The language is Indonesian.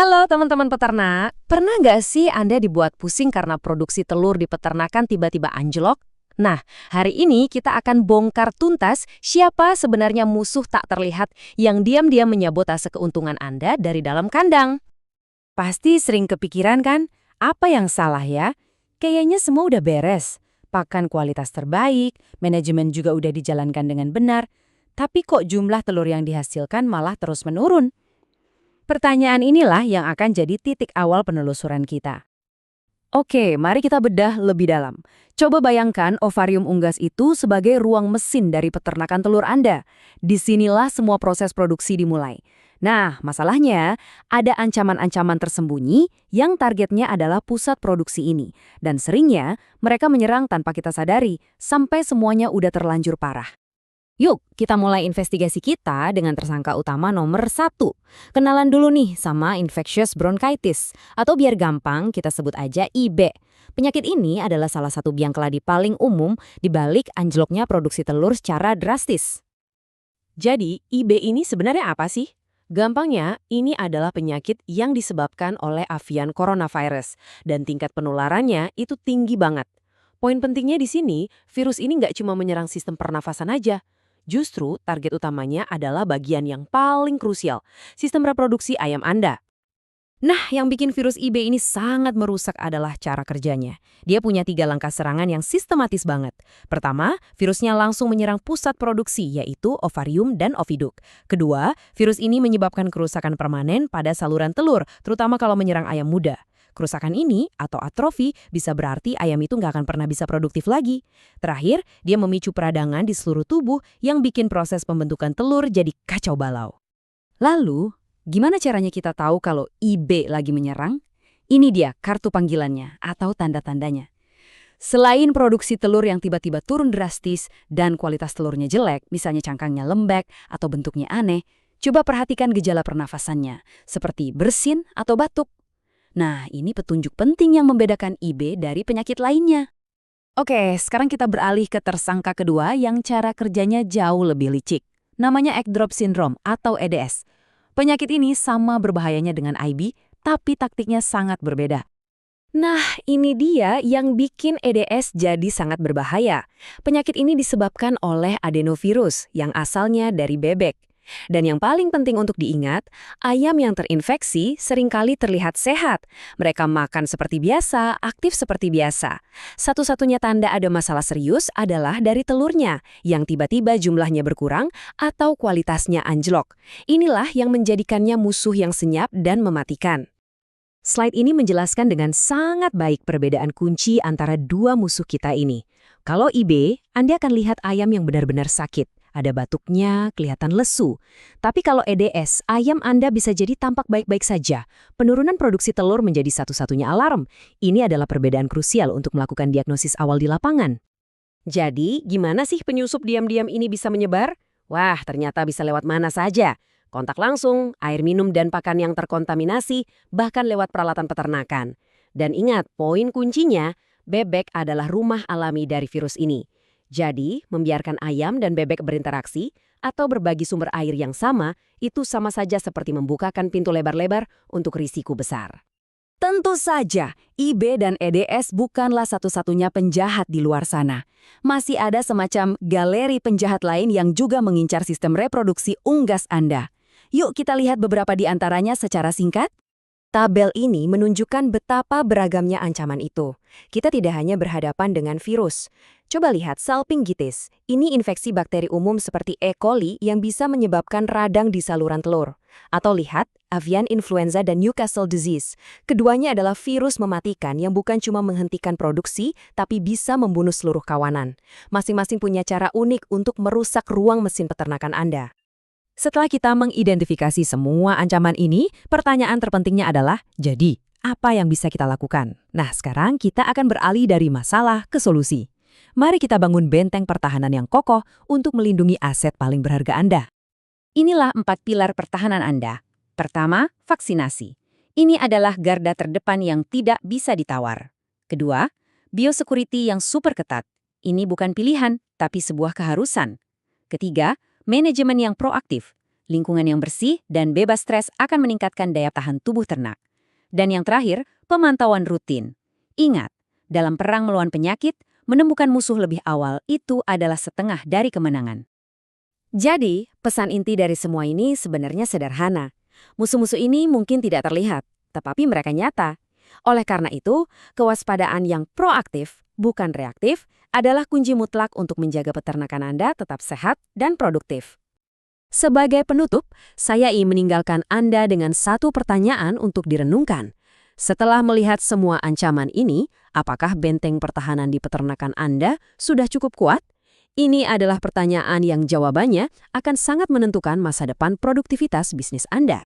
Halo teman-teman peternak, pernah nggak sih Anda dibuat pusing karena produksi telur di peternakan tiba-tiba anjlok? Nah, hari ini kita akan bongkar tuntas siapa sebenarnya musuh tak terlihat yang diam-diam menyabotase keuntungan Anda dari dalam kandang. Pasti sering kepikiran kan, apa yang salah ya? Kayaknya semua udah beres. Pakan kualitas terbaik, manajemen juga udah dijalankan dengan benar. Tapi kok jumlah telur yang dihasilkan malah terus menurun? Pertanyaan inilah yang akan jadi titik awal penelusuran kita. Oke, mari kita bedah lebih dalam. Coba bayangkan ovarium unggas itu sebagai ruang mesin dari peternakan telur Anda. Disinilah semua proses produksi dimulai. Nah, masalahnya ada ancaman-ancaman tersembunyi yang targetnya adalah pusat produksi ini. Dan seringnya mereka menyerang tanpa kita sadari, sampai semuanya udah terlanjur parah. Yuk, kita mulai investigasi kita dengan tersangka utama nomor 1. Kenalan dulu nih sama infectious bronchitis, atau biar gampang kita sebut aja IB. Penyakit ini adalah salah satu biang keladi paling umum di balik anjloknya produksi telur secara drastis. Jadi, IB ini sebenarnya apa sih? Gampangnya, ini adalah penyakit yang disebabkan oleh avian coronavirus dan tingkat penularannya itu tinggi banget. Poin pentingnya di sini, virus ini nggak cuma menyerang sistem pernafasan aja. Justru target utamanya adalah bagian yang paling krusial, sistem reproduksi ayam Anda. Nah, yang bikin virus IB ini sangat merusak adalah cara kerjanya. Dia punya 3 langkah serangan yang sistematis banget. Pertama, virusnya langsung menyerang pusat produksi, yaitu ovarium dan oviduk. Kedua, virus ini menyebabkan kerusakan permanen pada saluran telur, terutama kalau menyerang ayam muda. Kerusakan ini, atau atrofi, bisa berarti ayam itu nggak akan pernah bisa produktif lagi. Terakhir, dia memicu peradangan di seluruh tubuh yang bikin proses pembentukan telur jadi kacau balau. Lalu, gimana caranya kita tahu kalau IB lagi menyerang? Ini dia kartu panggilannya atau tanda-tandanya. Selain produksi telur yang tiba-tiba turun drastis dan kualitas telurnya jelek, misalnya cangkangnya lembek atau bentuknya aneh, coba perhatikan gejala pernafasannya, seperti bersin atau batuk. Nah, ini petunjuk penting yang membedakan IB dari penyakit lainnya. Oke, sekarang kita beralih ke tersangka kedua yang cara kerjanya jauh lebih licik. Namanya egg drop syndrome atau EDS. Penyakit ini sama berbahayanya dengan IB, tapi taktiknya sangat berbeda. Nah, ini dia yang bikin EDS jadi sangat berbahaya. Penyakit ini disebabkan oleh adenovirus yang asalnya dari bebek. Dan yang paling penting untuk diingat, ayam yang terinfeksi seringkali terlihat sehat. Mereka makan seperti biasa, aktif seperti biasa. Satu-satunya tanda ada masalah serius adalah dari telurnya, yang tiba-tiba jumlahnya berkurang atau kualitasnya anjlok. Inilah yang menjadikannya musuh yang senyap dan mematikan. Slide ini menjelaskan dengan sangat baik perbedaan kunci antara dua musuh kita ini. Kalau IB, Anda akan lihat ayam yang benar-benar sakit. Ada batuknya, kelihatan lesu. Tapi kalau EDS, ayam Anda bisa jadi tampak baik-baik saja. Penurunan produksi telur menjadi satu-satunya alarm. Ini adalah perbedaan krusial untuk melakukan diagnosis awal di lapangan. Jadi, gimana sih penyusup diam-diam ini bisa menyebar? Wah, ternyata bisa lewat mana saja. Kontak langsung, air minum dan pakan yang terkontaminasi, bahkan lewat peralatan peternakan. Dan ingat, poin kuncinya, bebek adalah rumah alami dari virus ini. Jadi, membiarkan ayam dan bebek berinteraksi atau berbagi sumber air yang sama, itu sama saja seperti membukakan pintu lebar-lebar untuk risiko besar. Tentu saja, IB dan EDS bukanlah satu-satunya penjahat di luar sana. Masih ada semacam galeri penjahat lain yang juga mengincar sistem reproduksi unggas Anda. Yuk kita lihat beberapa di antaranya secara singkat. Tabel ini menunjukkan betapa beragamnya ancaman itu. Kita tidak hanya berhadapan dengan virus. Coba lihat salpingitis. Ini infeksi bakteri umum seperti E. coli yang bisa menyebabkan radang di saluran telur. Atau lihat avian influenza dan Newcastle disease. Keduanya adalah virus mematikan yang bukan cuma menghentikan produksi, tapi bisa membunuh seluruh kawanan. Masing-masing punya cara unik untuk merusak ruang mesin peternakan Anda. Setelah kita mengidentifikasi semua ancaman ini, pertanyaan terpentingnya adalah, jadi, apa yang bisa kita lakukan? Nah, sekarang kita akan beralih dari masalah ke solusi. Mari kita bangun benteng pertahanan yang kokoh untuk melindungi aset paling berharga Anda. Inilah 4 pilar pertahanan Anda. Pertama, vaksinasi. Ini adalah garda terdepan yang tidak bisa ditawar. Kedua, biosecurity yang super ketat. Ini bukan pilihan, tapi sebuah keharusan. Ketiga, manajemen yang proaktif. Lingkungan yang bersih dan bebas stres akan meningkatkan daya tahan tubuh ternak. Dan yang terakhir, pemantauan rutin. Ingat, dalam perang melawan penyakit, menemukan musuh lebih awal itu adalah setengah dari kemenangan. Jadi, pesan inti dari semua ini sebenarnya sederhana. Musuh-musuh ini mungkin tidak terlihat, tetapi mereka nyata. Oleh karena itu, kewaspadaan yang proaktif, bukan reaktif, adalah kunci mutlak untuk menjaga peternakan Anda tetap sehat dan produktif. Sebagai penutup, saya ingin meninggalkan Anda dengan satu pertanyaan untuk direnungkan. Setelah melihat semua ancaman ini, apakah benteng pertahanan di peternakan Anda sudah cukup kuat? Ini adalah pertanyaan yang jawabannya akan sangat menentukan masa depan produktivitas bisnis Anda.